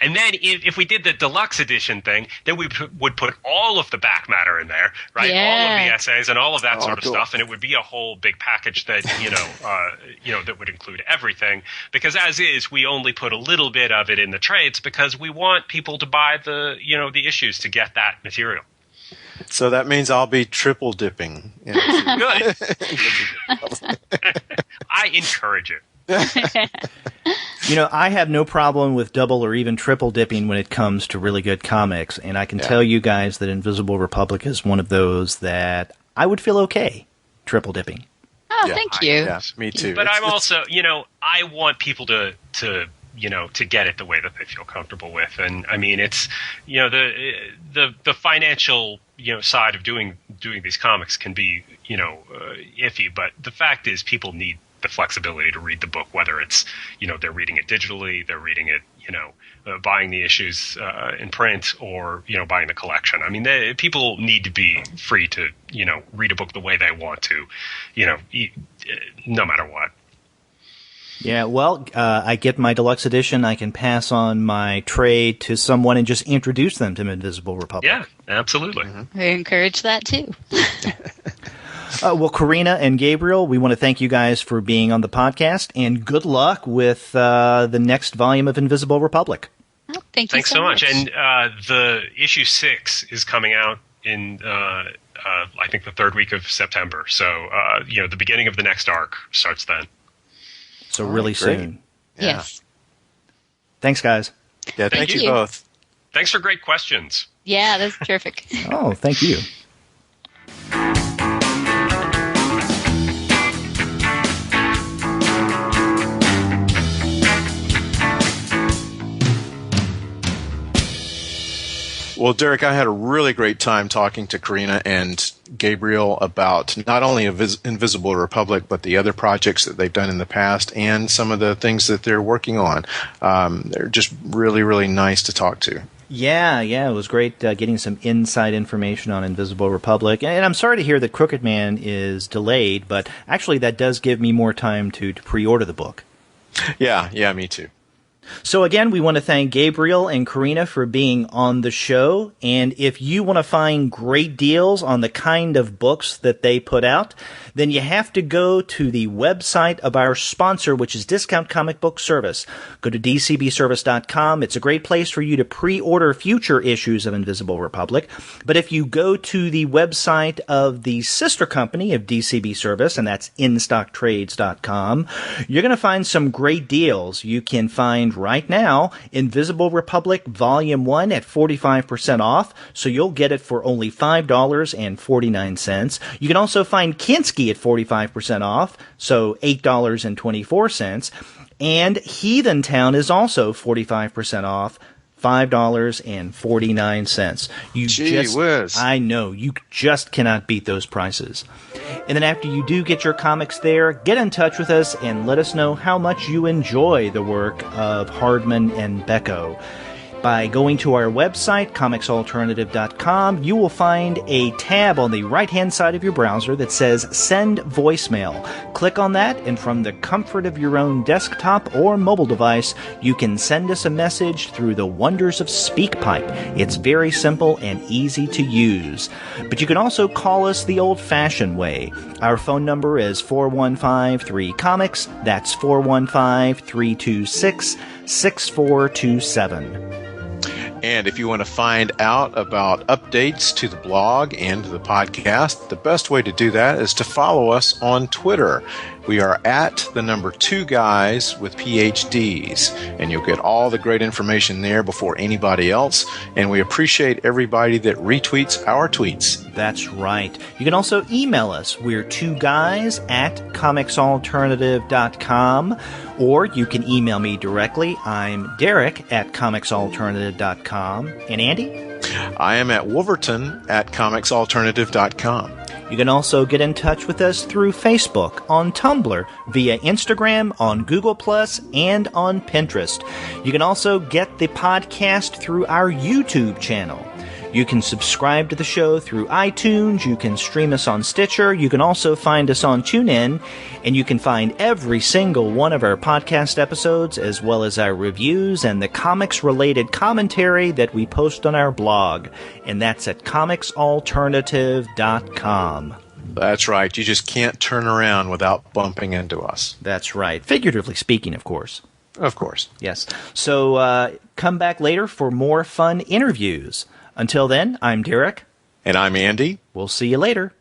And then if we did the deluxe edition thing, then we would put all of the back matter in there, right? Yeah. All of the essays and all of that sort of cool. stuff, and it would be a whole big package that that would include everything. Because as is, we only put a little bit of it in the trades because we want people to buy the the issues to get that material. So that means I'll be triple dipping. Good. I encourage it. I have no problem with double or even triple dipping when it comes to really good comics, and I can tell you guys that Invisible Republic is one of those that I would feel okay triple dipping. Oh, thank you. Yeah, me too. But I'm also, I want people to get it the way that they feel comfortable with. And I mean, it's, the financial, side of doing these comics can be, iffy, but the fact is people need the flexibility to read the book, whether it's, they're reading it digitally, they're reading it, buying the issues in print, or, buying the collection. I mean, people need to be free to, read a book the way they want to, no matter what. Yeah, well, I get my deluxe edition. I can pass on my trade to someone and just introduce them to Invisible Republic. Yeah, absolutely. We encourage that too. Well, Corinna and Gabriel, we want to thank you guys for being on the podcast, and good luck with the next volume of Invisible Republic. Oh, thanks so much. And the issue 6 is coming out in, I think, the 3rd week of September. So, the beginning of the next arc starts then. So really soon. Yeah. Yes. Thanks, guys. Yeah, thank you both. Thanks for great questions. Yeah, that's terrific. Oh, thank you. Well, Derek, I had a really great time talking to Corinna and Gabriel about not only Invisible Republic, but the other projects that they've done in the past and some of the things that they're working on. They're just really, really nice to talk to. Yeah, it was great getting some inside information on Invisible Republic. And I'm sorry to hear that Crooked Man is delayed, but actually that does give me more time to pre-order the book. Yeah, me too. So again, we want to thank Gabriel and Corinna for being on the show. And if you want to find great deals on the kind of books that they put out, then you have to go to the website of our sponsor, which is Discount Comic Book Service. Go to dcbservice.com. It's a great place for you to pre-order future issues of Invisible Republic. But if you go to the website of the sister company of DCB Service, and that's instocktrades.com, you're going to find some great deals. You can find right now Invisible Republic Volume 1 at 45% off, so you'll get it for only $5.49. You can also find Kinski at 45% off, so $8.24. And Heathen Town is also 45% off, $5.49. Gee whiz. I know, you just cannot beat those prices. And then after you do get your comics there, get in touch with us and let us know how much you enjoy the work of Hardman and Bechko. By going to our website, comicsalternative.com, you will find a tab on the right-hand side of your browser that says Send Voicemail. Click on that, and from the comfort of your own desktop or mobile device, you can send us a message through the wonders of SpeakPipe. It's very simple and easy to use. But you can also call us the old-fashioned way. Our phone number is 415-3-COMICS. That's 415-326-6427. And if you want to find out about updates to the blog and to the podcast, the best way to do that is to follow us on Twitter. We are at the number 2 guys with PhDs, and you'll get all the great information there before anybody else. And we appreciate everybody that retweets our tweets. That's right. You can also email us. We're 2guys at comicsalternative.com, or you can email me directly. I'm Derek at comicsalternative.com. And Andy? I am at Wolverton at comicsalternative.com. You can also get in touch with us through Facebook, on Tumblr, via Instagram, on Google+, and on Pinterest. You can also get the podcast through our YouTube channel. You can subscribe to the show through iTunes, you can stream us on Stitcher, you can also find us on TuneIn, and you can find every single one of our podcast episodes, as well as our reviews and the comics-related commentary that we post on our blog. And that's at comicsalternative.com. That's right. You just can't turn around without bumping into us. That's right. Figuratively speaking, of course. Of course. Yes. So come back later for more fun interviews. Until then, I'm Derek. And I'm Andy. We'll see you later.